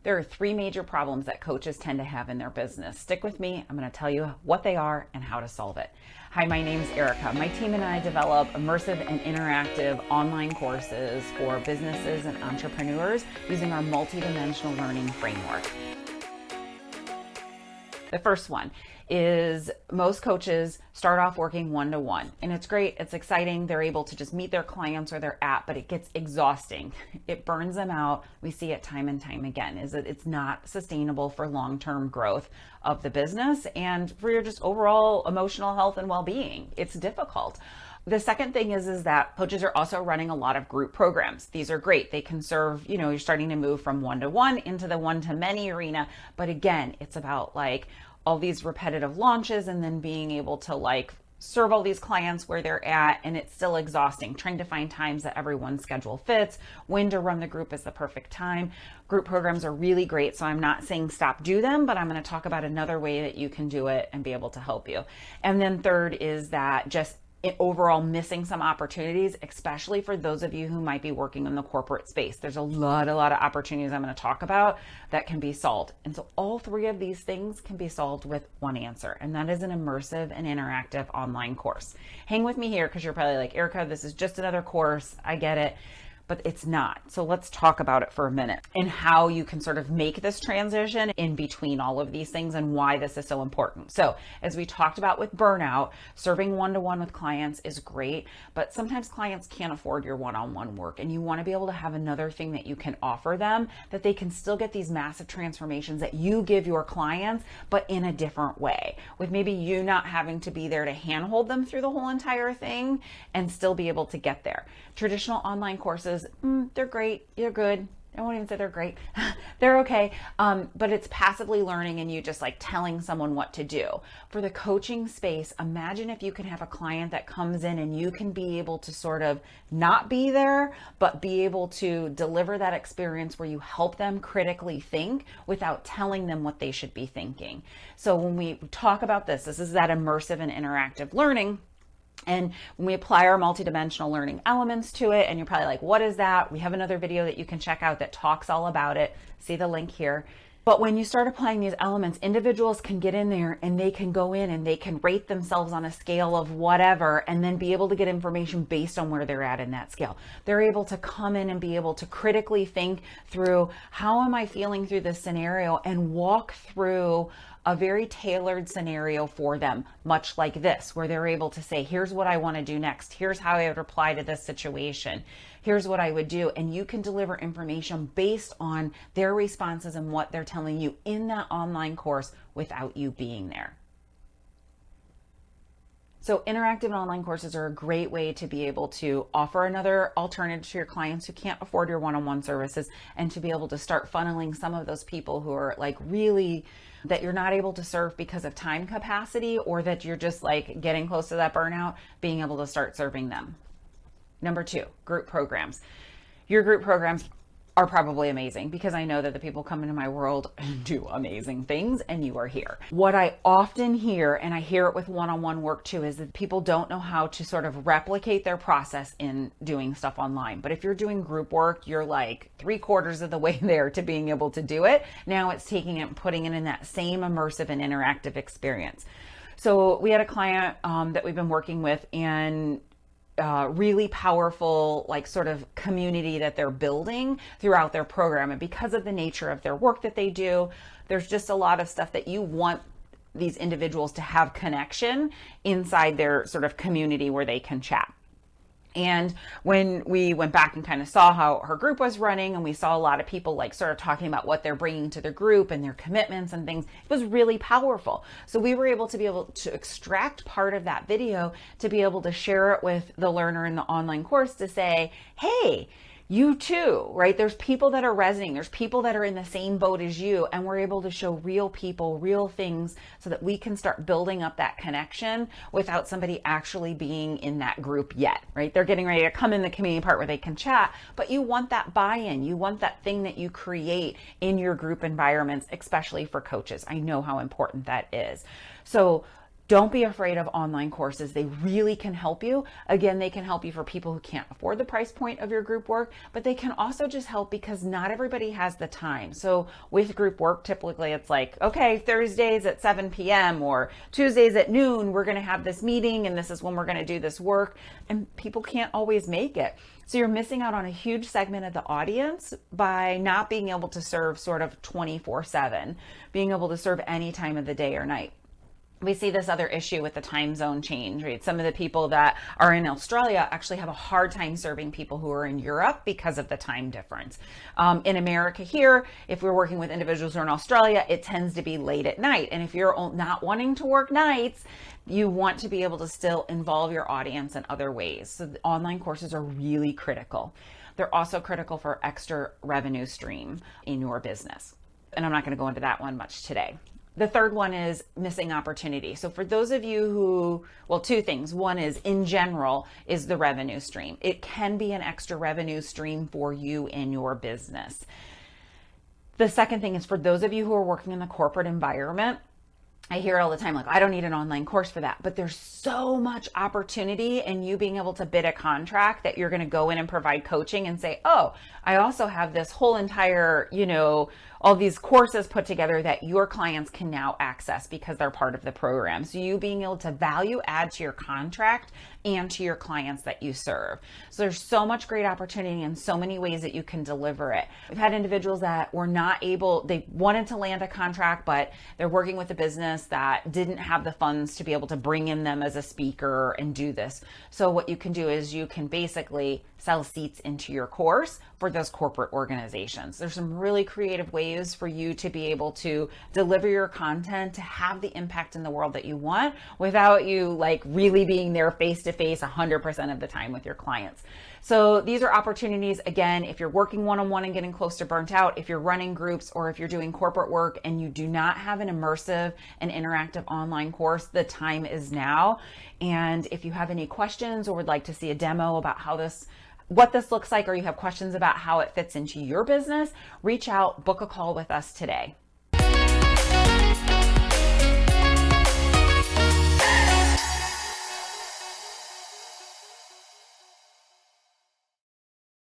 There are three major problems that coaches tend to have in their business. Stick with me. I'm going to tell you what they are and how to solve it. Hi, my name's Erica. My team and I develop immersive and interactive online courses for businesses and entrepreneurs using our multidimensional learning framework. The first one is most coaches start off working one-to-one, and it's great, it's exciting, they're able to just meet their clients where they're at, but it gets exhausting. It burns them out. We see it time and time again, is that it's not sustainable for long-term growth of the business and for your just overall emotional health and well-being. It's difficult. The second thing is that coaches are also running a lot of group programs. These are great. They can serve, you're starting to move from one-to-one into the one-to-many arena. But again, it's about like all these repetitive launches and then being able to like serve all these clients where they're at, and it's still exhausting trying to find times that everyone's schedule fits, when to run the group is the perfect time. Group programs are really great, so I'm not saying stop do them, but I'm going to talk about another way that you can do it and be able to help you. And then third is that just overall missing some opportunities, especially for those of you who might be working in the corporate space. There's a lot of opportunities I'm going to talk about that can be solved. And so all three of these things can be solved with one answer, and that is an immersive and interactive online course. Hang with me here because you're probably like, Erica, this is just another course. I get it. But it's not. So let's talk about it for a minute and how you can sort of make this transition in between all of these things and why this is so important. So as we talked about with burnout, serving one-to-one with clients is great, but sometimes clients can't afford your one-on-one work, and you want to be able to have another thing that you can offer them that they can still get these massive transformations that you give your clients, but in a different way, with maybe you not having to be there to handhold them through the whole entire thing and still be able to get there. Traditional online courses, they're great. You're good. I won't even say they're great. They're okay. But it's passively learning and you just like telling someone what to do. For the coaching space, imagine if you can have a client that comes in and you can be able to sort of not be there, but be able to deliver that experience where you help them critically think without telling them what they should be thinking. So when we talk about this is that immersive and interactive learning. And when we apply our multidimensional learning elements to it, and you're probably like, what is that? We have another video that you can check out that talks all about it. See the link here. But when you start applying these elements, individuals can get in there and they can go in and they can rate themselves on a scale of whatever, and then be able to get information based on where they're at in that scale. They're able to come in and be able to critically think through, how am I feeling through this scenario, and walk through a very tailored scenario for them, much like this, where they're able to say, here's what I want to do next. Here's how I would reply to this situation. Here's what I would do. And you can deliver information based on their responses and what they're telling you in that online course without you being there. So interactive and online courses are a great way to be able to offer another alternative to your clients who can't afford your one-on-one services, and to be able to start funneling some of those people who are like really that you're not able to serve because of time capacity, or that you're just like getting close to that burnout, being able to start serving them. Number two, group programs. Your group programs are probably amazing, because I know that the people come into my world do amazing things, and you are here. What I often hear, and I hear it with one-on-one work too, is that people don't know how to sort of replicate their process in doing stuff online. But if you're doing group work, you're like 3/4 of the way there to being able to do it. Now it's taking it and putting it in that same immersive and interactive experience. So we had a client that we've been working with, and really powerful, like sort of community that they're building throughout their program. And because of the nature of their work that they do, there's just a lot of stuff that you want these individuals to have connection inside their sort of community where they can chat. And when we went back and kind of saw how her group was running, and we saw a lot of people like sort of talking about what they're bringing to the group and their commitments and things, it was really powerful. So we were able to extract part of that video to be able to share it with the learner in the online course to say, hey, you too, right? There's people that are resonating. There's people that are in the same boat as you. And we're able to show real people, real things, so that we can start building up that connection without somebody actually being in that group yet, right? They're getting ready to come in the community part where they can chat, but you want that buy-in. You want that thing that you create in your group environments, especially for coaches. I know how important that is. So Don't be afraid of online courses. They really can help you. Again, they can help you for people who can't afford the price point of your group work, but they can also just help because not everybody has the time. So with group work, typically it's like, okay, Thursdays at 7 p.m. or Tuesdays at noon, we're going to have this meeting and this is when we're going to do this work. And people can't always make it. So you're missing out on a huge segment of the audience by not being able to serve sort of 24/7, being able to serve any time of the day or night. We see this other issue with the time zone change, right? Some of the people that are in Australia actually have a hard time serving people who are in Europe because of the time difference. In America here, if we're working with individuals who are in Australia, it tends to be late at night. And if you're not wanting to work nights, you want to be able to still involve your audience in other ways. So the online courses are really critical. They're also critical for extra revenue stream in your business. And I'm not going to go into that one much today. The third one is missing opportunity. So for those of you who, well, two things. One is, in general, is the revenue stream. It can be an extra revenue stream for you in your business. The second thing is for those of you who are working in the corporate environment. I hear all the time, like, I don't need an online course for that. But there's so much opportunity in you being able to bid a contract that you're going to go in and provide coaching and say, oh, I also have this whole entire, all these courses put together that your clients can now access because they're part of the program. So you being able to value add to your contract and to your clients that you serve. So there's so much great opportunity and so many ways that you can deliver it. We've had individuals that were not able, they wanted to land a contract, but they're working with a business that didn't have the funds to be able to bring in them as a speaker and do this. So what you can do is you can basically sell seats into your course for those corporate organizations. There's some really creative ways for you to be able to deliver your content to have the impact in the world that you want without you like really being there face to face 100% of the time with your clients. So these are opportunities, again, if you're working one-on-one and getting close to burnt out, if you're running groups, or if you're doing corporate work and you do not have an immersive and interactive online course, the time is now. And if you have any questions or would like to see a demo about what this looks like, or you have questions about how it fits into your business, reach out, book a call with us today.